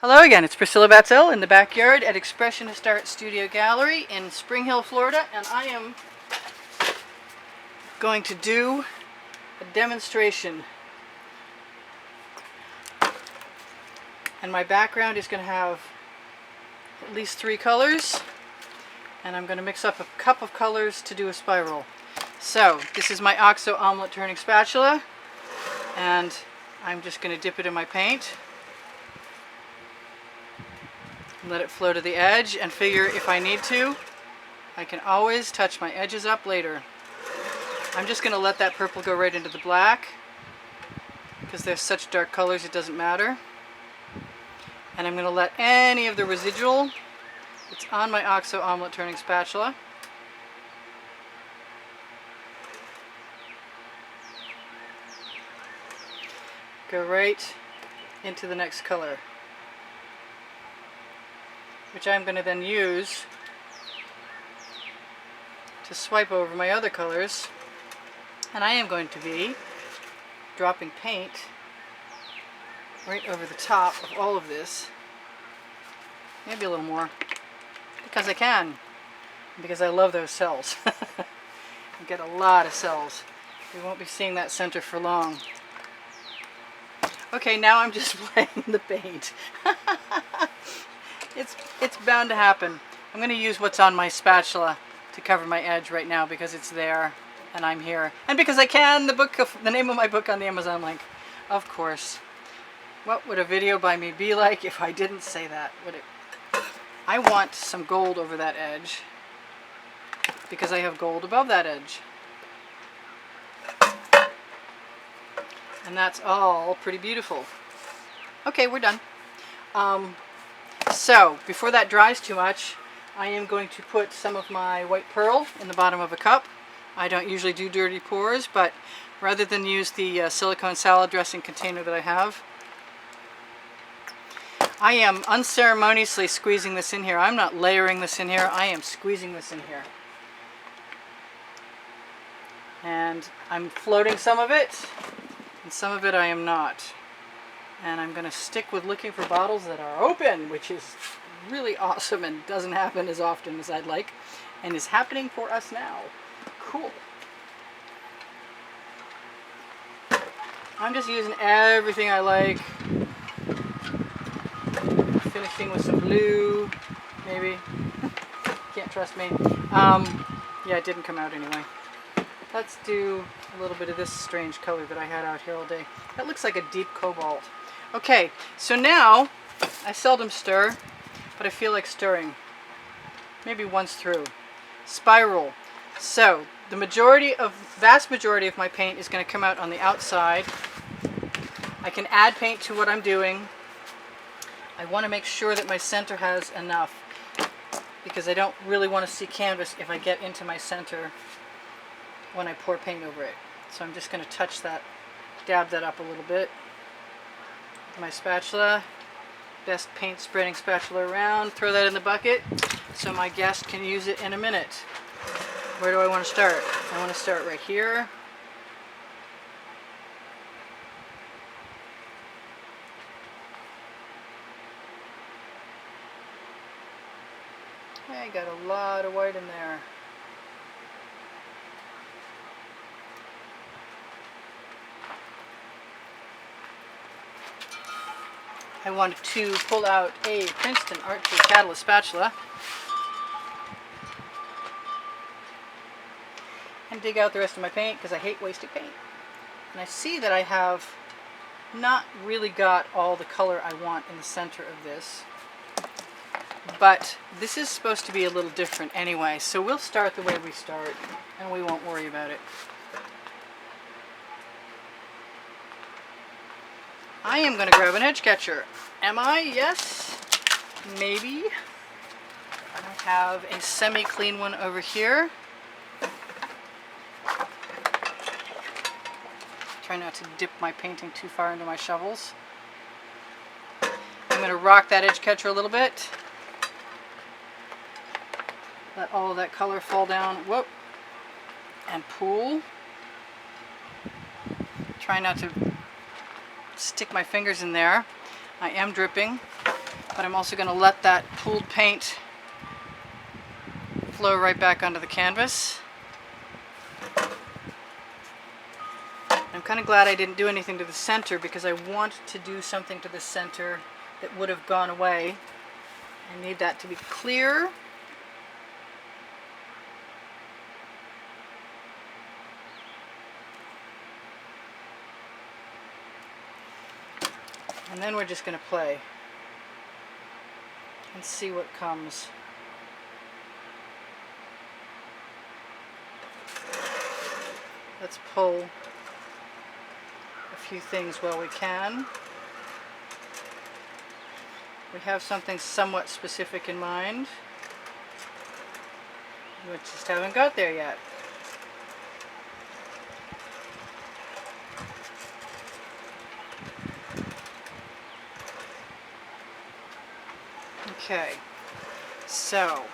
Hello again, it's Priscilla Batzell in the backyard at Expressionist Art Studio Gallery in Spring Hill, Florida, and I am going to do a demonstration. And my background is going to have at least 3 colors, and I'm going to mix up a cup of colors to do a spiral. So, this is my OXO omelet turning spatula, and I'm just going to dip it in my paint. Let it flow to the edge, and figure if I need to, I can always touch my edges up later. I'm just going to let that purple go right into the black, because they're such dark colors it doesn't matter. And I'm going to let any of the residual that's on my OXO omelet turning spatula go right into the next color, which I'm going to then use to swipe over my other colors. And I am going to be dropping paint right over the top of all of this, maybe a little more, because I can, because I love those cells. I get a lot of cells. We won't be seeing that center for long. Okay, now I'm just playing the paint. It's bound to happen. I'm going to use what's on my spatula to cover my edge right now because it's there and I'm here. And because I can, the name of my book on the Amazon link. Of course. What would a video by me be like if I didn't say that? I want some gold over that edge because I have gold above that edge. And that's all pretty beautiful. Okay, we're done. So, before that dries too much, I am going to put some of my white pearl in the bottom of a cup. I don't usually do dirty pours, but rather than use the silicone salad dressing container that I have, I am unceremoniously squeezing this in here. I'm not layering this in here, I am squeezing this in here. And I'm floating some of it, and some of it I am not. And I'm going to stick with looking for bottles that are open, which is really awesome and doesn't happen as often as I'd like, and is happening for us now. Cool. I'm just using everything I like. Finishing with some blue, maybe. Can't trust me. Yeah, it didn't come out anyway. Let's do a little bit of this strange color that I had out here all day. That looks like a deep cobalt. Okay, so now, I seldom stir, but I feel like stirring. Maybe once through. Spiral. So, vast majority of my paint is going to come out on the outside. I can add paint to what I'm doing. I want to make sure that my center has enough, because I don't really want to see canvas if I get into my center when I pour paint over it. So I'm just going to touch that, dab that up a little bit. My spatula, best paint spreading spatula around, throw that in the bucket so my guest can use it in a minute. Where do I want to start? I want to start right here. I got a lot of white in there. I wanted to pull out a Princeton Archer Catalyst spatula and dig out the rest of my paint because I hate wasting paint. And I see that I have not really got all the color I want in the center of this, but this is supposed to be a little different anyway, so we'll start the way we start and we won't worry about it. I am going to grab an edge catcher. Am I? Yes. Maybe. I have a semi-clean one over here. Try not to dip my painting too far into my shovels. I'm going to rock that edge catcher a little bit. Let all of that color fall down. Whoop. And pool. Try not to stick my fingers in there. I am dripping. but I'm also going to let that pooled paint flow right back onto the canvas. I'm kind of glad I didn't do anything to the center because I want to do something to the center that would have gone away. I need that to be clear. And then we're just going to play and see what comes. Let's pull a few things while we can. We have something somewhat specific in mind. We just haven't got there yet. Okay, so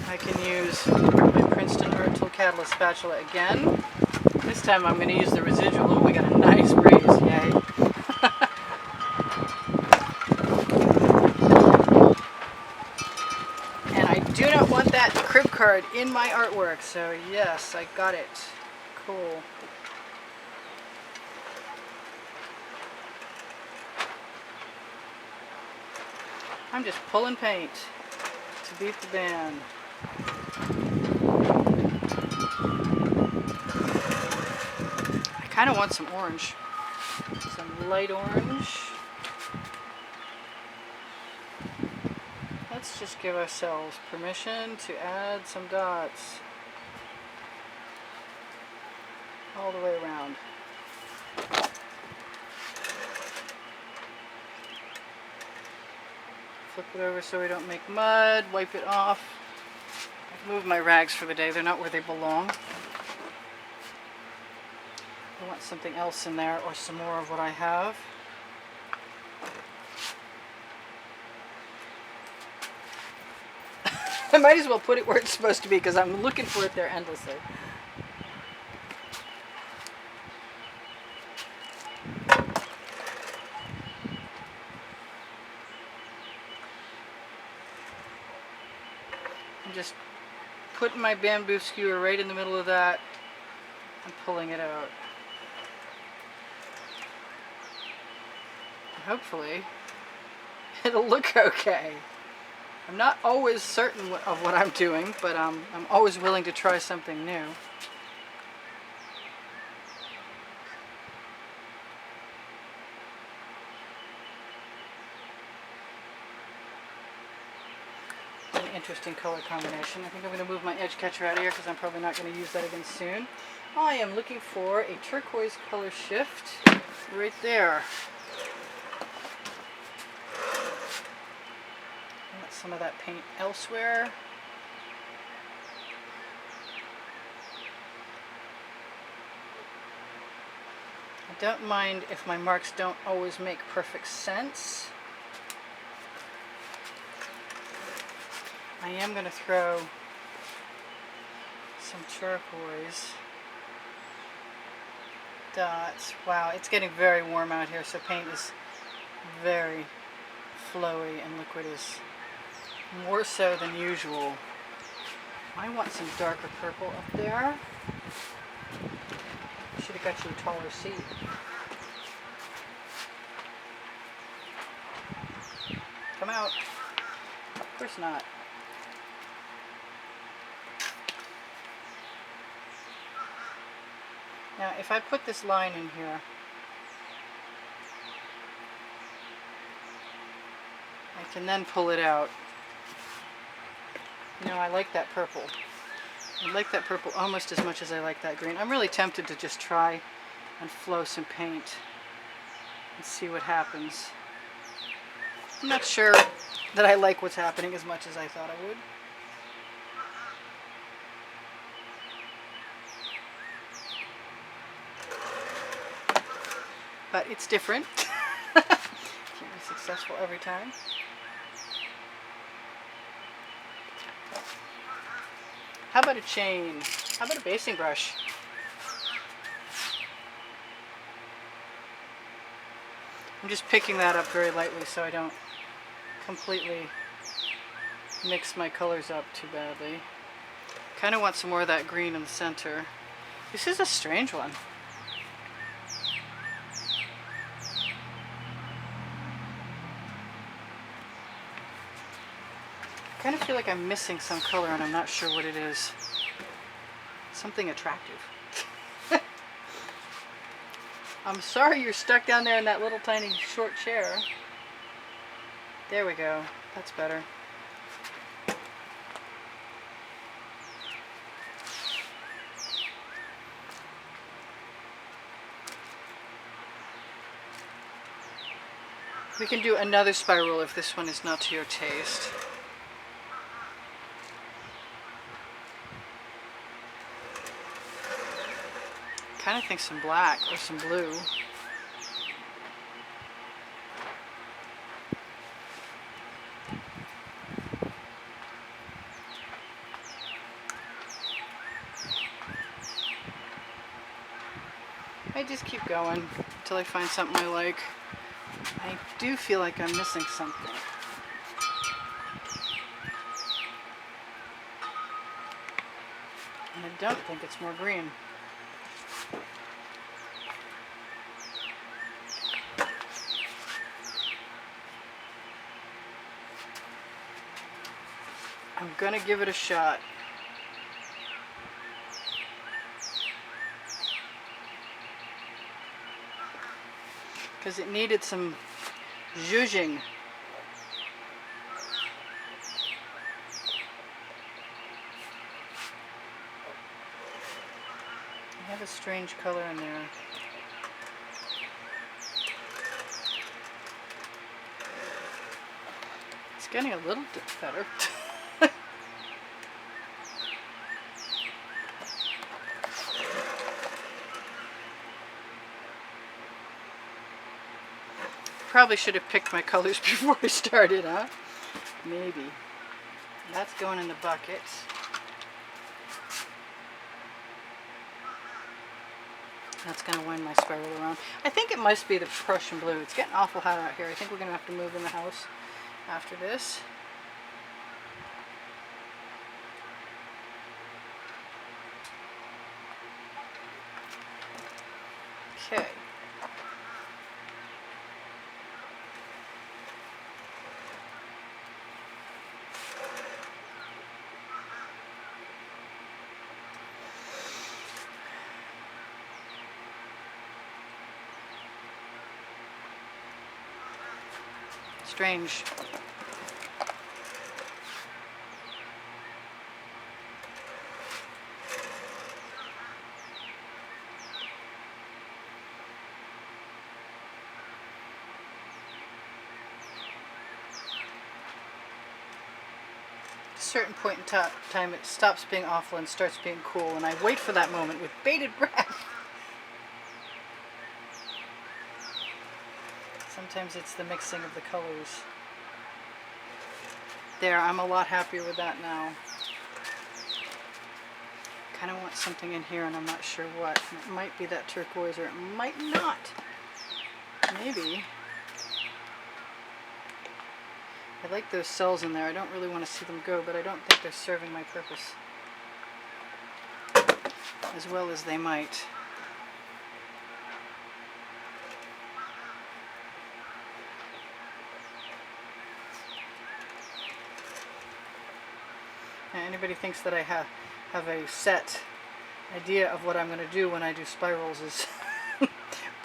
I can use my Princeton Earth Tool Catalyst spatula again. This time I'm going to use the residual. Ooh, we got a nice breeze, yay. And I do not want that crib card in my artwork, so yes, I got it. Cool. I'm just pulling paint to beat the band. I kind of want some orange, some light orange. Let's just give ourselves permission to add some dots all the way around. Flip it over so we don't make mud, wipe it off. I've moved my rags for the day, they're not where they belong. I want something else in there or some more of what I have. I might as well put it where it's supposed to be because I'm looking for it there endlessly. I'm just putting my bamboo skewer right in the middle of that and pulling it out. And hopefully it'll look okay. I'm not always certain of what I'm doing, but I'm always willing to try something new. An interesting color combination. I think I'm going to move my edge catcher out of here because I'm probably not going to use that again soon. I am looking for a turquoise color shift right there. Some of that paint elsewhere. I don't mind if my marks don't always make perfect sense. I am going to throw some turquoise dots. Wow, it's getting very warm out here, so paint is very flowy and liquid is more so than usual. I want some darker purple up there. Should have got you a taller seat. Come out. Of course not. Now, if I put this line in here, I can then pull it out. You know, I like that purple. I like that purple almost as much as I like that green. I'm really tempted to just try and flow some paint and see what happens. I'm not sure that I like what's happening as much as I thought I would. But it's different. Can't be successful every time. How about a chain? How about a basing brush? I'm just picking that up very lightly so I don't completely mix my colors up too badly. Kind of want some more of that green in the center. This is a strange one. I kind of feel like I'm missing some color and I'm not sure what it is. Something attractive. I'm sorry you're stuck down there in that little tiny short chair. There we go. That's better. We can do another spiral if this one is not to your taste. Kind of think some black or some blue. I just keep going until I find something I like. I do feel like I'm missing something. And I don't think it's more green. I'm gonna give it a shot. Because it needed some zhuzhing. I have a strange color in there. It's getting a little bit better. Probably should have picked my colors before I started, huh? Maybe. That's going in the bucket. That's going to wind my spiral around. I think it must be the Prussian blue. It's getting awful hot out here. I think we're going to have to move in the house after this. Okay. Strange. At a certain point in time it stops being awful and starts being cool, and I wait for that moment with bated breath. Sometimes it's the mixing of the colors. There, I'm a lot happier with that now. Kind of want something in here and I'm not sure what. It might be that turquoise or it might not. Maybe. I like those cells in there. I don't really want to see them go, but I don't think they're serving my purpose as well as they might. Anybody thinks that I have a set idea of what I'm going to do when I do spirals is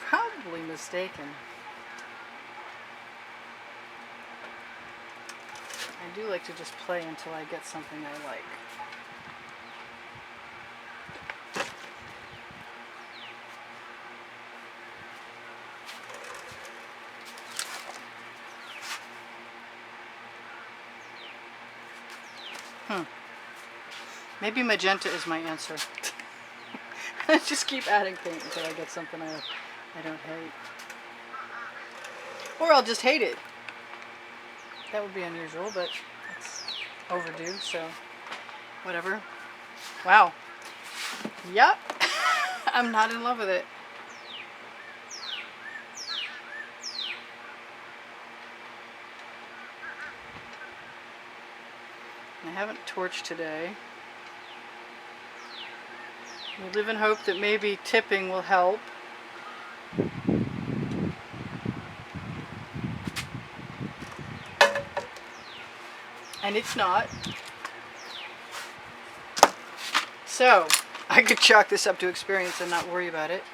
probably mistaken. I do like to just play until I get something I like. Maybe magenta is my answer. I just keep adding paint until I get something I don't hate. Or I'll just hate it. That would be unusual, but it's overdue, so whatever. Wow. Yep. I'm not in love with it. I haven't torched today. We live in hope that maybe tipping will help. And it's not. So, I could chalk this up to experience and not worry about it.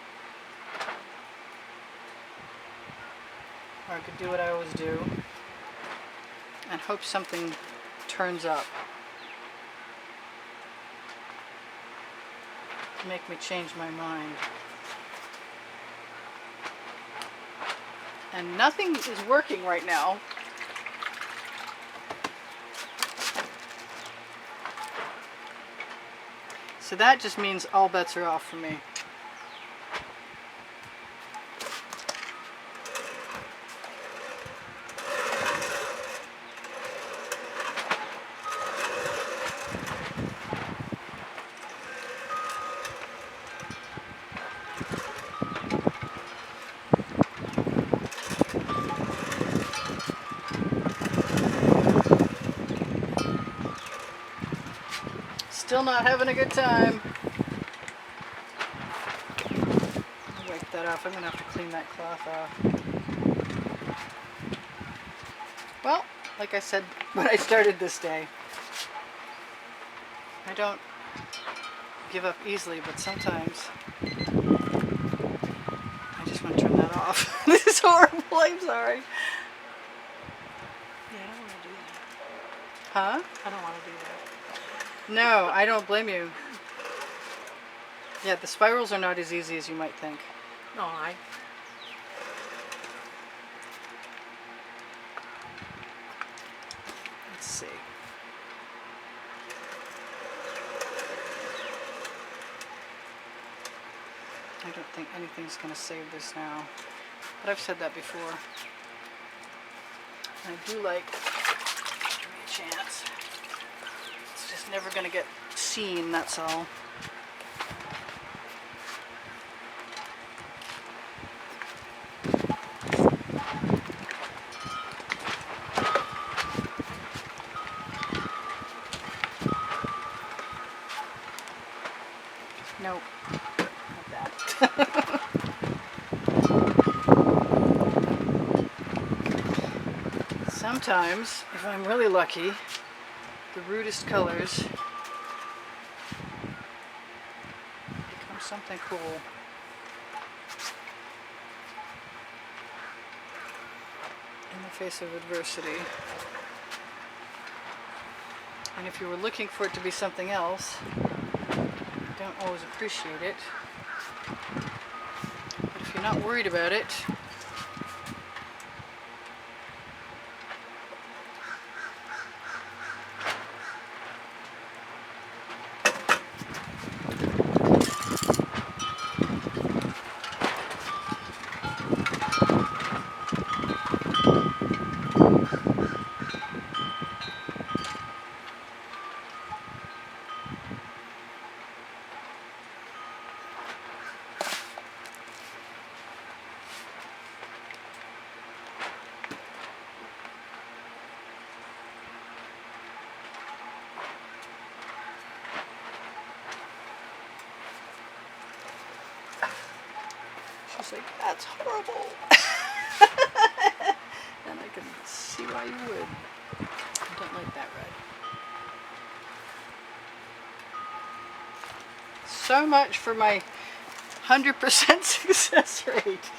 Or I could do what I always do and hope something turns up to make me change my mind. And nothing is working right now. So that just means all bets are off for me. Still not having a good time. I'll wipe that off. I'm going to have to clean that cloth off. Well, like I said when I started this day, I don't give up easily, but sometimes I just want to turn that off. This is horrible. I'm sorry. Yeah, I don't want to do that. Huh? I don't want to do that. No, I don't blame you. Yeah, the spirals are not as easy as you might think. No, Let's see. I don't think anything's going to save this now. But I've said that before. I do like, give me a chance. It's just never going to get seen, that's all. Nope, not that. Sometimes, if I'm really lucky, the rudest colors become something cool. In the face of adversity. And if you were looking for it to be something else, don't always appreciate it. But if you're not worried about it, she's like, that's horrible. And I can see why you would. I don't like that red. So much for my 100% success rate.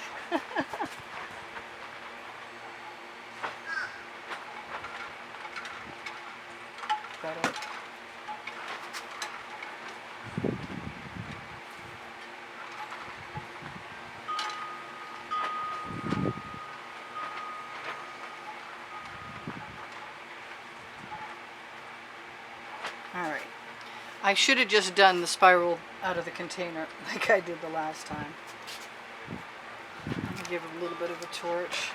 Better. Alright. I should have just done the spiral out of the container like I did the last time. I'm going to give it a little bit of a torch.